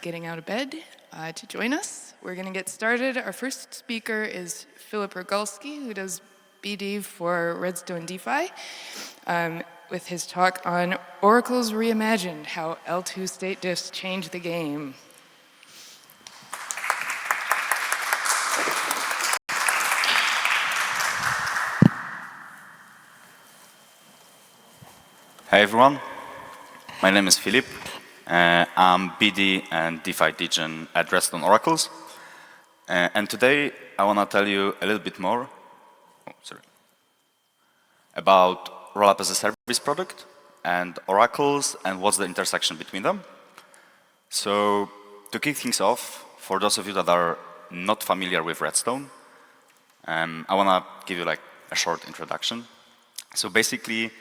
getting out of bed to join us. We're going to get started. Our first speaker is Filip Rogalski, who does BD for Redstone DeFi, with his talk on Oracles Reimagined, how L2 state diffs change the game. Hi everyone, my name is Filip. I'm BD and DeFi Degen at Redstone Oracles. And today I want to tell you a little bit more about Rollup as a Service product and Oracles and what's the intersection between them. So to kick things off, for those of you that are not familiar with Redstone, I want to give you like a short introduction. So basically,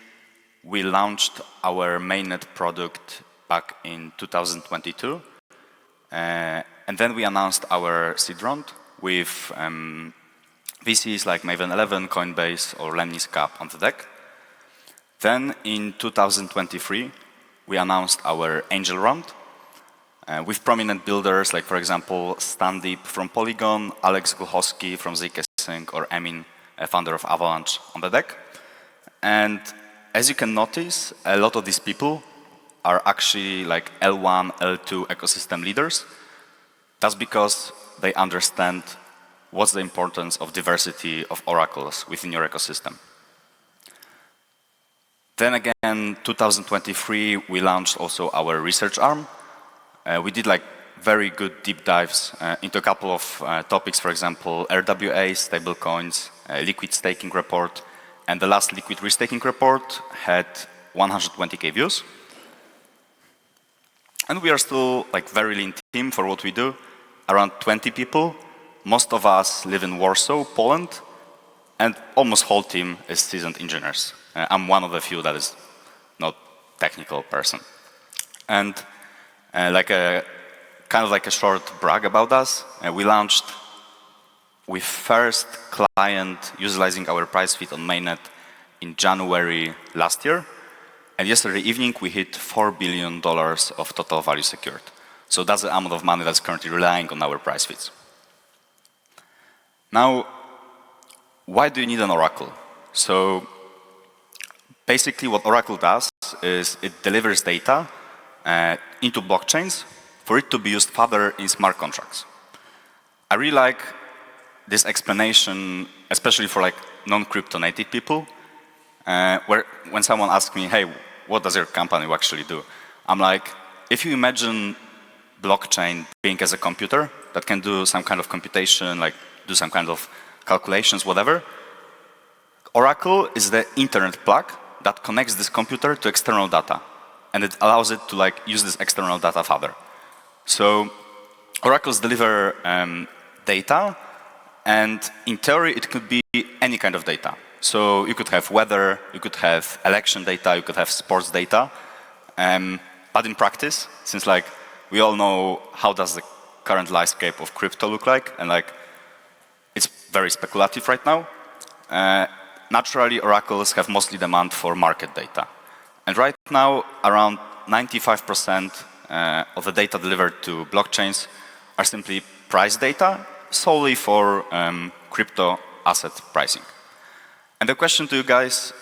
we launched our mainnet product back in 2022. And then we announced our seed round with VCs like Maven 11, Coinbase, or Lemniscap on the deck. Then in 2023, we announced our angel round with prominent builders like, for example, Standip from Polygon, Alex Gluchowski from zk-Sync, or Emin, a founder of Avalanche, on the deck. And as you can notice, a lot of these people are actually like L1, L2 ecosystem leaders. That's because they understand what's the importance of diversity of oracles within your ecosystem. Then again, 2023, we launched also our research arm. We did like very good deep dives into a couple of topics, for example, RWA, stablecoins, liquid staking report, and the last liquid restaking report had 120K views. And we are still like very lean team for what we do, around 20 people. Most of us live in Warsaw, Poland, and almost whole team is seasoned engineers. I'm one of the few that is not technical person. And like a kind of like a short brag about us, we launched with first client utilizing our price feed on mainnet in January last year. And yesterday evening, we hit $4 billion of total value secured. So that's the amount of money that's currently relying on our price feeds. Now, why do you need an Oracle? So basically what Oracle does is it delivers data into blockchains for it to be used further in smart contracts. I really like this explanation, especially for like non-crypto native people, where when someone asks me, hey, what does your company actually do? I'm like, if you imagine blockchain being as a computer that can do some kind of computation, like do some kind of calculations, whatever, Oracle is the internet plug that connects this computer to external data. And it allows it to like use this external data further. So Oracles deliver data. And in theory, it could be any kind of data. So you could have weather, you could have election data, you could have sports data. But in practice, since like we all know how does the current landscape of crypto look like, and like it's very speculative right now, naturally oracles have mostly demand for market data. And right now, around 95% of the data delivered to blockchains are simply price data, solely for crypto asset pricing. And the question to you guys,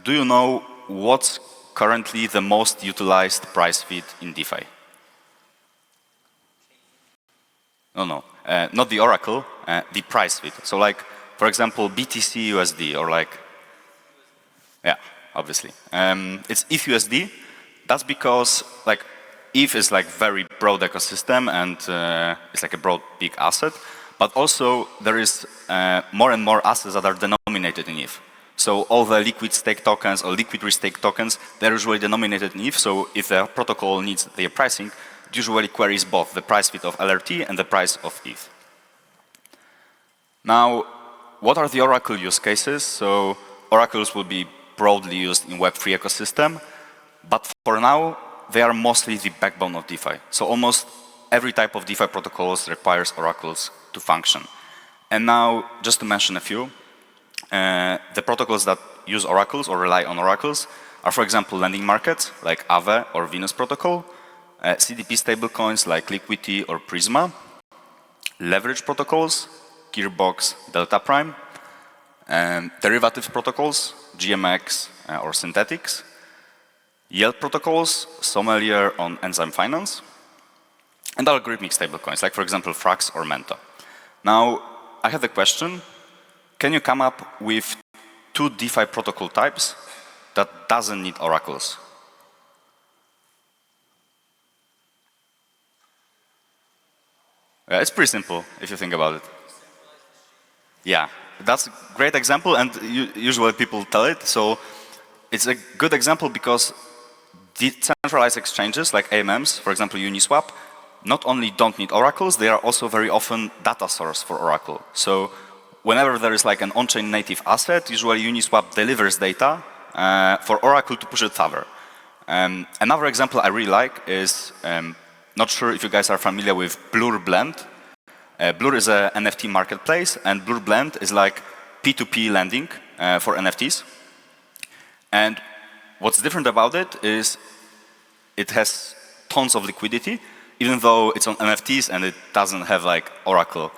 do you know what's currently the most utilized price feed in DeFi? No, not the Oracle, the price feed. So like, for example, BTC USD or like, yeah, obviously. It's ETH USD. That's because like ETH is like very broad ecosystem and it's like a broad big asset. But also there is more and more assets that are denominated in ETH. So all the liquid stake tokens or liquid restake tokens, they're usually denominated in ETH. So if the protocol needs their pricing, it usually queries both the price feed of LRT and the price of ETH. Now, what are the Oracle use cases? So oracles will be broadly used in Web3 ecosystem, but for now, they are mostly the backbone of DeFi. So almost every type of DeFi protocols requires oracles to function. And now, just to mention a few, the protocols that use oracles or rely on oracles are, for example, lending markets like Aave or Venus protocol, CDP stablecoins like Liquidity or Prisma, leverage protocols, Gearbox, Delta Prime, derivative protocols, GMX or synthetics, yield protocols, Sommelier on Enzyme Finance, and algorithmic stablecoins, like for example Frax or Mento. Now, I have a question. Can you come up with 2 DeFi protocol types that doesn't need oracles? It's pretty simple if you think about it. Yeah, that's a great example, and usually people tell it. So it's a good example because decentralized exchanges like AMMs, for example Uniswap, not only don't need oracles, they are also very often data source for Oracle. So whenever there is like an on-chain native asset, usually Uniswap delivers data for Oracle to push it further. Another example I really like is, not sure if you guys are familiar with Blur Blend. Blur is an NFT marketplace, and Blur Blend is like P2P lending for NFTs. And what's different about it is it has tons of liquidity, even though it's on NFTs and it doesn't have like Oracle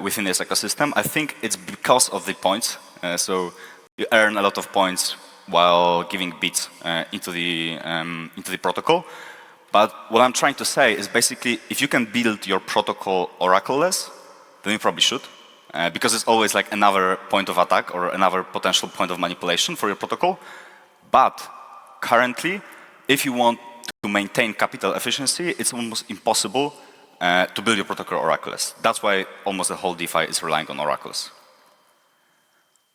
within this ecosystem. I think it's because of the points. So you earn a lot of points while giving bits into the protocol. But what I'm trying to say is basically, if you can build your protocol oracle-less, then you probably should, because it's always like another point of attack or another potential point of manipulation for your protocol. But currently, if you want to maintain capital efficiency, it's almost impossible to build your protocol oracleless. That's why almost the whole DeFi is relying on oracles.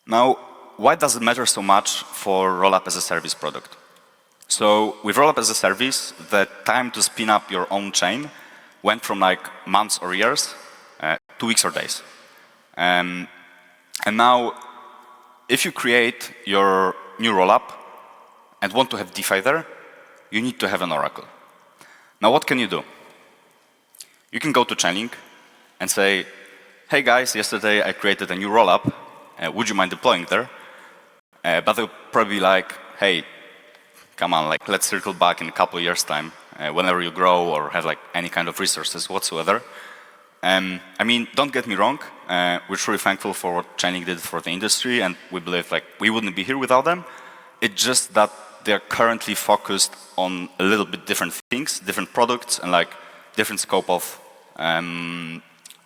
Now, why does it matter so much for rollup as a service product? So with rollup as a service, the time to spin up your own chain went from like months or years to weeks or days. And now, if you create your new rollup and want to have DeFi there, you need to have an oracle. Now, what can you do? You can go to Chainlink and say, hey guys, yesterday I created a new rollup. Would you mind deploying there? But they'll probably be like, hey, come on, like let's circle back in a couple of years' time, whenever you grow or have like any kind of resources whatsoever. I mean, don't get me wrong. We're truly thankful for what Chainlink did for the industry, and we believe like we wouldn't be here without them. It's just that they're currently focused on a little bit different things, different products, and like different scope of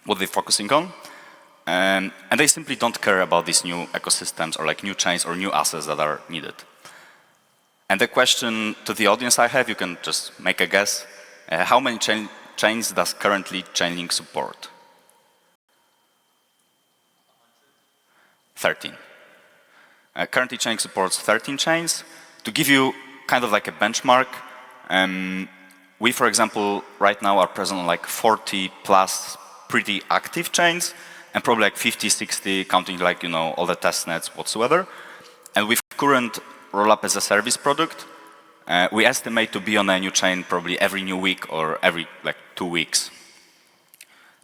what they're focusing on. And they simply don't care about these new ecosystems or like new chains or new assets that are needed. And the question to the audience I have, you can just make a guess. How many chains does currently Chainlink support? 13. Currently Chainlink supports 13 chains. To give you kind of like a benchmark, we, for example, right now are present on like 40 plus pretty active chains, and probably like 50, 60, counting like, you know, all the test nets whatsoever. And with current rollup as a service product, we estimate to be on a new chain probably every new week or every like 2 weeks.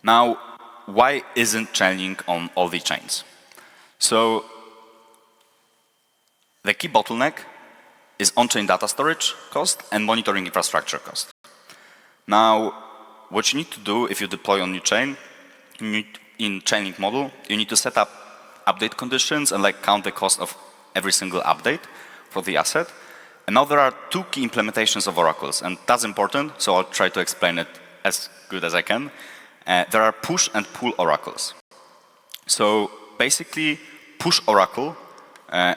Now, why isn't Chainlink on all the chains? So, the key bottleneck is on-chain data storage cost and monitoring infrastructure cost. Now, what you need to do if you deploy on new chain, in Chainlink model, you need to set up update conditions and like count the cost of every single update for the asset. And now there are 2 key implementations of oracles, and that's important, so I'll try to explain it as good as I can. There are push and pull oracles. So basically, push oracle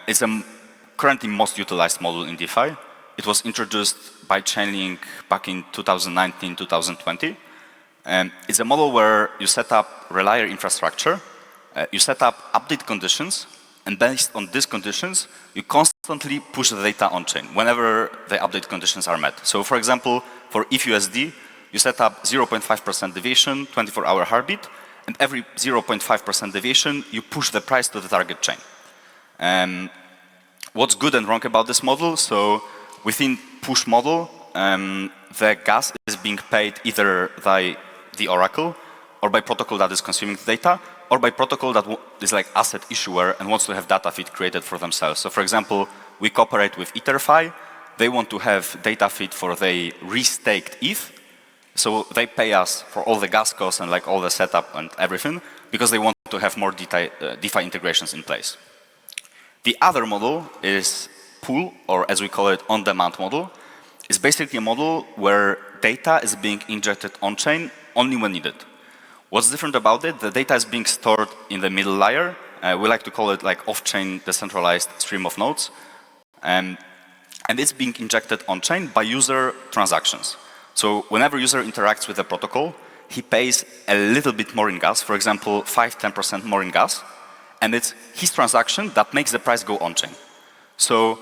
is a currently most utilized model in DeFi. It was introduced by Chainlink back in 2019, 2020. It's a model where you set up relier infrastructure, you set up update conditions, and based on these conditions, you constantly push the data on-chain whenever the update conditions are met. So for example, for ETHUSD, you set up 0.5% deviation, 24-hour heartbeat, and every 0.5% deviation, you push the price to the target chain. What's good and wrong about this model? So within push model, the gas is being paid either by the oracle or by protocol that is consuming the data, or by protocol that is like asset issuer and wants to have data feed created for themselves. So for example, we cooperate with EtherFi. They want to have data feed for the restaked ETH So they pay us for all the gas costs and like all the setup and everything because they want to have more DeFi integrations in place. The other model is pool, or as we call it, on-demand model. It's basically a model where data is being injected on-chain only when needed. What's different about it? The data is being stored in the middle layer. We like to call it like off-chain decentralized stream of nodes. And it's being injected on-chain by user transactions. So whenever user interacts with the protocol, he pays a little bit more in gas, for example, 5–10% more in gas, and it's his transaction that makes the price go on-chain. So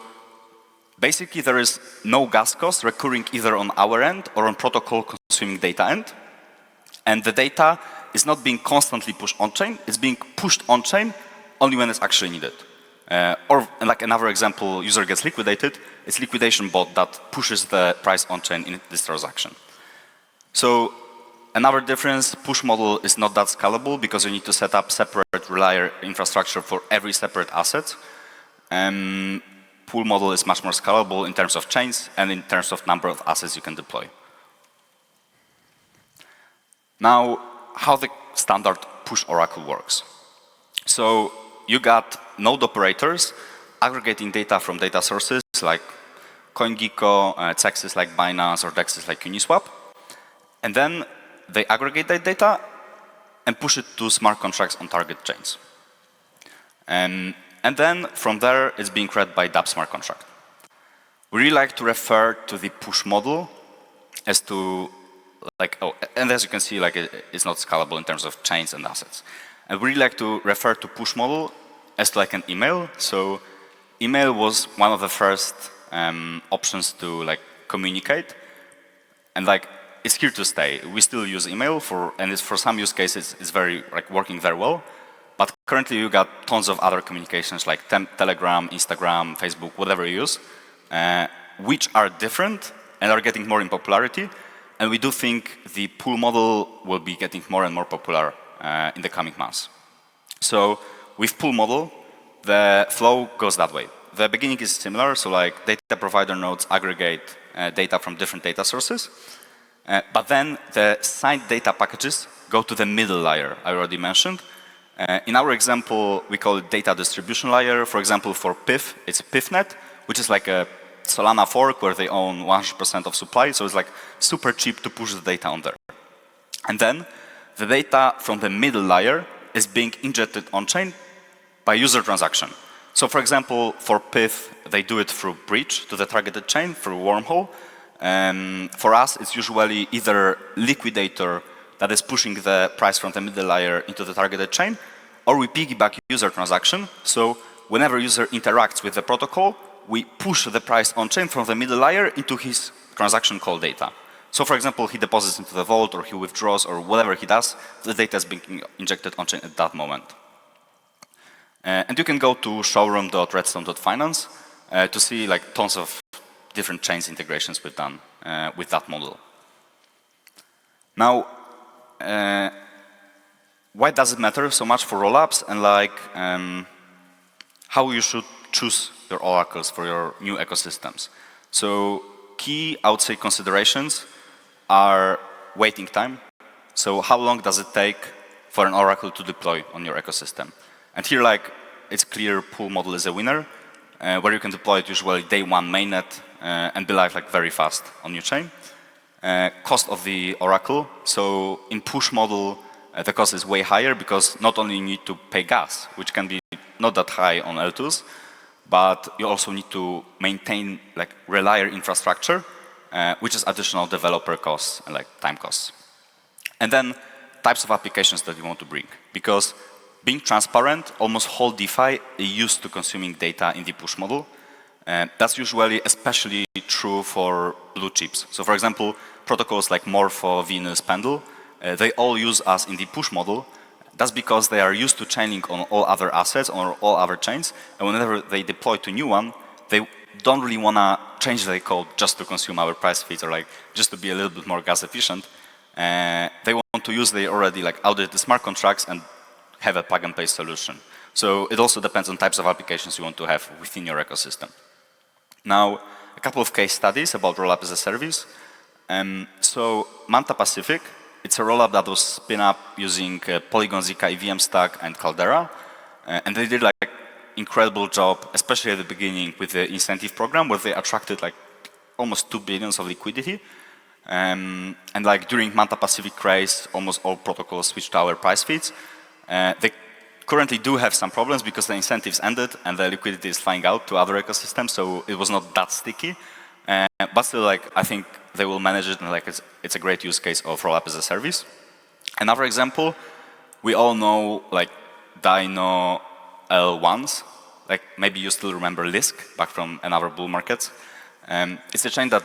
basically there is no gas cost recurring either on our end or on protocol consuming data end, and the data is not being constantly pushed on-chain, it's being pushed on-chain only when it's actually needed. Or like another example, user gets liquidated, it's liquidation bot that pushes the price on-chain in this transaction. So another difference, push model is not that scalable because you need to set up separate layer infrastructure for every separate asset. Pool model is much more scalable in terms of chains and in terms of number of assets you can deploy. Now, how the standard push oracle works. So you got node operators aggregating data from data sources like CoinGecko, CEXes like Binance, or DEXs like Uniswap. And then they aggregate that data and push it to smart contracts on target chains. And then from there, it's being read by Diffs smart contract. We really like to refer to the push model as to like, oh, and as you can see, like it's not scalable in terms of chains and assets. And we really like to refer to push model as to like an email. So email was one of the first options to like communicate, and like it's here to stay. We still use email and it's for some use cases it's very like working very well. But currently you got tons of other communications like Telegram, Instagram, Facebook, whatever you use, which are different and are getting more in popularity. And we do think the pool model will be getting more and more popular in the coming months. So with pool model, the flow goes that way. The beginning is similar, so like data provider nodes aggregate data from different data sources. But then the signed data packages go to the middle layer I already mentioned. In our example, we call it data distribution layer. For example, for PIF, it's PIFnet, which is like a Solana fork where they own 100% of supply. So it's like super cheap to push the data on there. And then the data from the middle layer is being injected on-chain by user transaction. So for example, for PIF, they do it through bridge to the targeted chain, through wormhole. For us, it's usually either liquidator that is pushing the price from the middle layer into the targeted chain, or we piggyback user transaction. So whenever user interacts with the protocol, we push the price on-chain from the middle layer into his transaction call data. So for example, he deposits into the vault, or he withdraws, or whatever he does, the data is being injected on-chain at that moment. And you can go to showroom.redstone.finance to see like tons of different chains integrations we've done with that model. Now, why does it matter so much for rollups, and like how you should choose your oracles for your new ecosystems? So key, I would say, considerations are waiting time. So how long does it take for an oracle to deploy on your ecosystem? And here, like, it's clear pool model is a winner, where you can deploy it usually day one mainnet and be live like very fast on your chain. Cost of the oracle. So in push model, the cost is way higher because not only you need to pay gas, which can be not that high on L2s, but you also need to maintain like reliable infrastructure, which is additional developer costs and like time costs. And then types of applications that you want to bring, because being transparent, almost whole DeFi is used to consuming data in the push model. That's usually especially true for blue chips. So for example, protocols like Morpho, Venus, Pendle, they all use us in the push model. That's because they are used to chaining on all other assets, on all other chains, and whenever they deploy to new one, they don't really want to change their code just to consume our price feeds or like just to be a little bit more gas efficient. They want to use the already like audited smart contracts and have a plug and play solution. So it also depends on types of applications you want to have within your ecosystem. Now, a couple of case studies about rollup as a service. So Manta Pacific, it's a rollup that was spin up using Polygon Zika EVM stack and Caldera. And they did like incredible job, especially at the beginning with the incentive program where they attracted like almost 2 billion of liquidity. And like during Manta Pacific craze, almost all protocols switched to our price feeds. They currently do have some problems because the incentives ended and the liquidity is flying out to other ecosystems, so it was not that sticky. But still, like, I think they will manage it, and like it's a great use case of rollup as a service. Another example, we all know like Dino L1s, like maybe you still remember Lisk back from another bull market. It's a chain that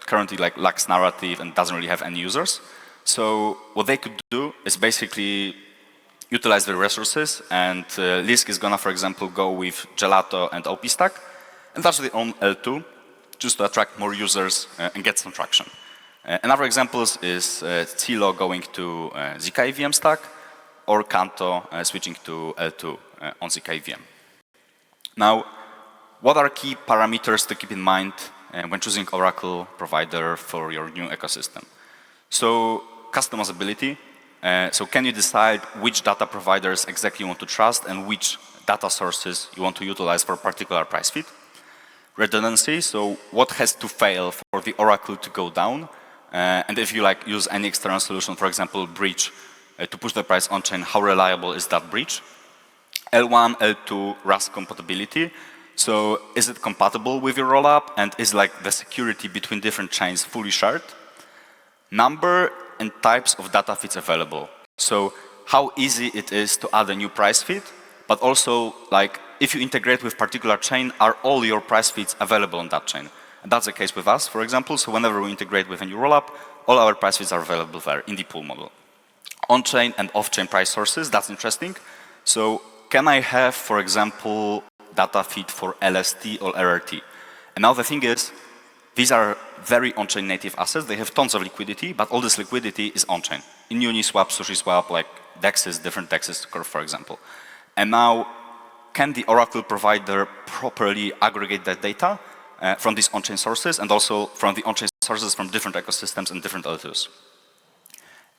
currently like lacks narrative and doesn't really have any users. So what they could do is basically utilize their resources, and Lisk is gonna, for example, go with Gelato and OP Stack and launch their own L2 just to attract more users and get some traction. Another examples is Cilo going to Zika EVM stack, or Kanto switching to L2 on Zika EVM. Now, what are key parameters to keep in mind when choosing Oracle provider for your new ecosystem? So customizability. So can you decide which data providers exactly you want to trust and which data sources you want to utilize for a particular price feed? Redundancy. So what has to fail for the Oracle to go down? And if you like use any external solution, for example, breach, to push the price on chain, how reliable is that breach? L1, L2, Rust compatibility. So is it compatible with your rollup, and is like the security between different chains fully shared? Number and types of data feeds available. So how easy it is to add a new price feed, but also like if you integrate with particular chain, are all your price feeds available on that chain? And that's the case with us, for example. So whenever we integrate with a new rollup, all our price feeds are available there in the pool model. On-chain and off-chain price sources, that's interesting. So can I have, for example, data feed for LST or RRT? And now the thing is, these are very on-chain native assets. They have tons of liquidity, but all this liquidity is on-chain. In Uniswap, SushiSwap, like DEXs, different DEXs, Curve, for example. And now, can the Oracle provider properly aggregate that data from these on-chain sources, and also from the on-chain sources from different ecosystems and different L2s?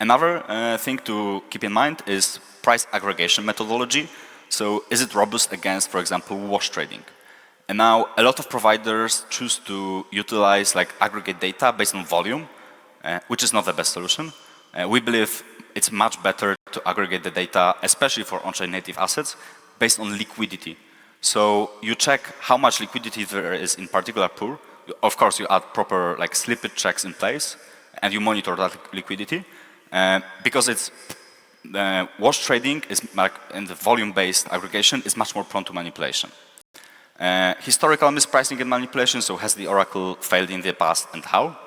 Another thing to keep in mind is price aggregation methodology. So is it robust against, for example, wash trading? And now a lot of providers choose to utilize like aggregate data based on volume, which is not the best solution. We believe it's much better to aggregate the data, especially for on-chain native assets, based on liquidity. So you check how much liquidity there is in particular pool. Of course, you add proper like slippage checks in place, and you monitor that liquidity. Because it's wash trading is like, and the volume-based aggregation is much more prone to manipulation. Historical mispricing and manipulation. So has the Oracle failed in the past, and how?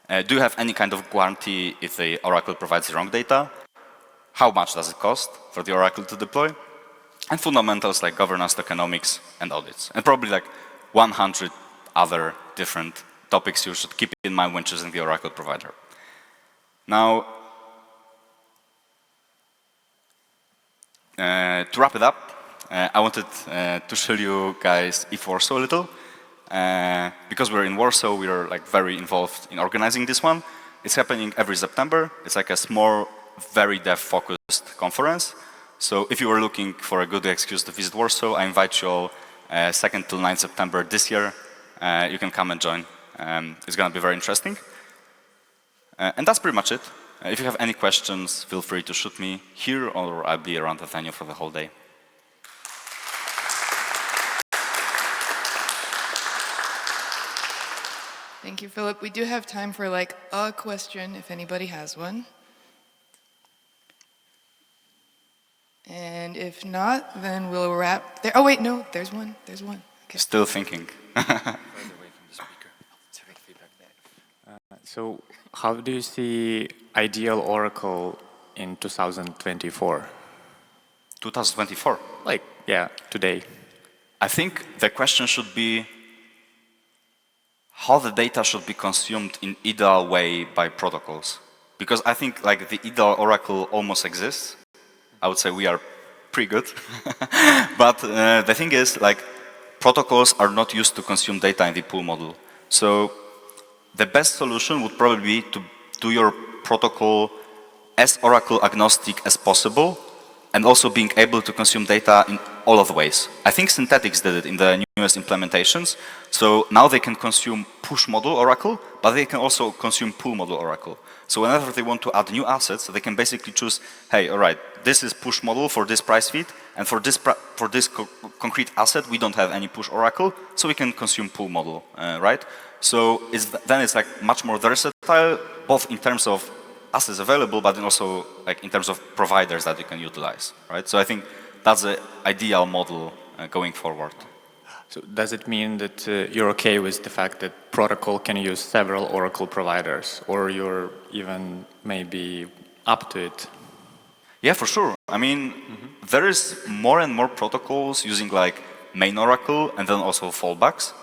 Do you have any kind of guarantee if the Oracle provides the wrong data? How much does it cost for the Oracle to deploy? And fundamentals like governance, tokenomics, and audits. And probably like 100 other different topics you should keep in mind when choosing the Oracle provider. Now, to wrap it up, I wanted to show you guys ETH Warsaw a little. Because we're in Warsaw, we are like very involved in organizing this one. It's happening every September. It's like a small, very dev-focused conference. So if you were looking for a good excuse to visit Warsaw, I invite you all 2nd till 9th September this year. You can come and join. It's going to be very interesting. And that's pretty much it. If you have any questions, feel free to shoot me here, or I'll be around the venue for the whole day. Thank you, Filip. We do have time for like a question if anybody has one. And if not, then we'll wrap there. Oh wait, no, there's one. There's one. Okay. Still thinking. So how do you see ideal Oracle in 2024? 2024? Like, yeah, today. I think the question should be how the data should be consumed in ideal way by protocols. Because I think like the ideal Oracle almost exists. I would say we are pretty good. But the thing is, like, protocols are not used to consume data in the pool model. So the best solution would probably be to do your protocol as Oracle agnostic as possible, and also being able to consume data in all of the ways. I think Synthetics did it in the newest implementations. So now they can consume push model Oracle, but they can also consume pull model Oracle. So whenever they want to add new assets, they can basically choose, hey, all right, this is push model for this price feed, and for this concrete asset, we don't have any push Oracle, so we can consume pull model, right? So then it's like much more versatile, both in terms of assets available, but then also like in terms of providers that you can utilize, right? So I think that's the ideal model going forward. So does it mean that you're okay with the fact that protocol can use several Oracle providers, or you're even maybe up to it? Yeah, for sure. I mean, there is more and more protocols using like main Oracle and then also fallbacks,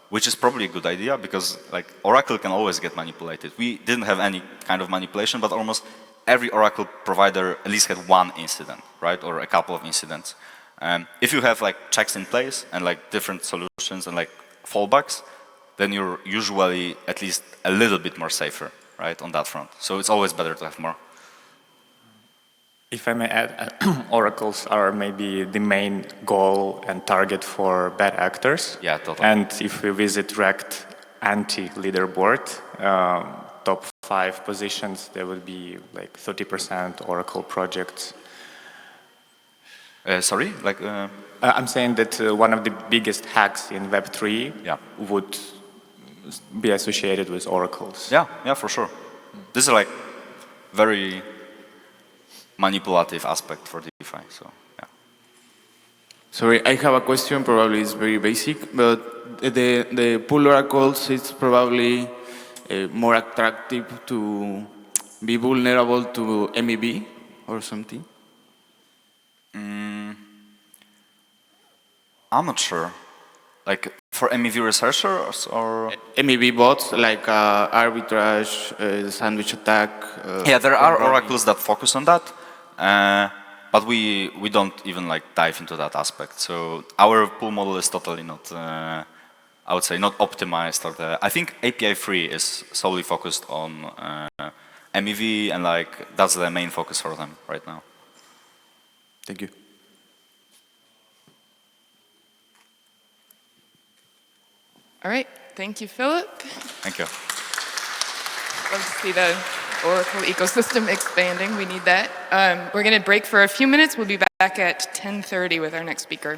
which is probably a good idea because like Oracle can always get manipulated. We didn't have any kind of manipulation, but almost every Oracle provider at least had one incident, right? Or a couple of incidents. If you have like checks in place and like different solutions and like fallbacks, then you're usually at least a little bit more safer, right, on that front. So it's always better to have more. If I may add, oracles are maybe the main goal and target for bad actors. Yeah, totally. And if we visit Rect anti-leaderboard, top 5 positions, there will be like 30% Oracle projects. Sorry? Like, I'm saying that one of the biggest hacks in Web3 would be associated with oracles. Yeah, for sure. This is like very manipulative aspect for DeFi, so yeah. Sorry, I have a question, probably it's very basic, but the pool oracles is probably more attractive to be vulnerable to MEV or something? I'm not sure. Like for MEV researchers or? MEV bots like arbitrage, sandwich attack. Yeah, there are oracles that focus on that, but we don't even like dive into that aspect. So our pool model is totally not, I would say, not optimized. Or I think API free is solely focused on MEV, and like that's the main focus for them right now. Thank you. All right, thank you, Filip. Thank you. Love to see the Oracle ecosystem expanding. We need that. We're going to break for a few minutes. We'll be back at 10:30 with our next speaker.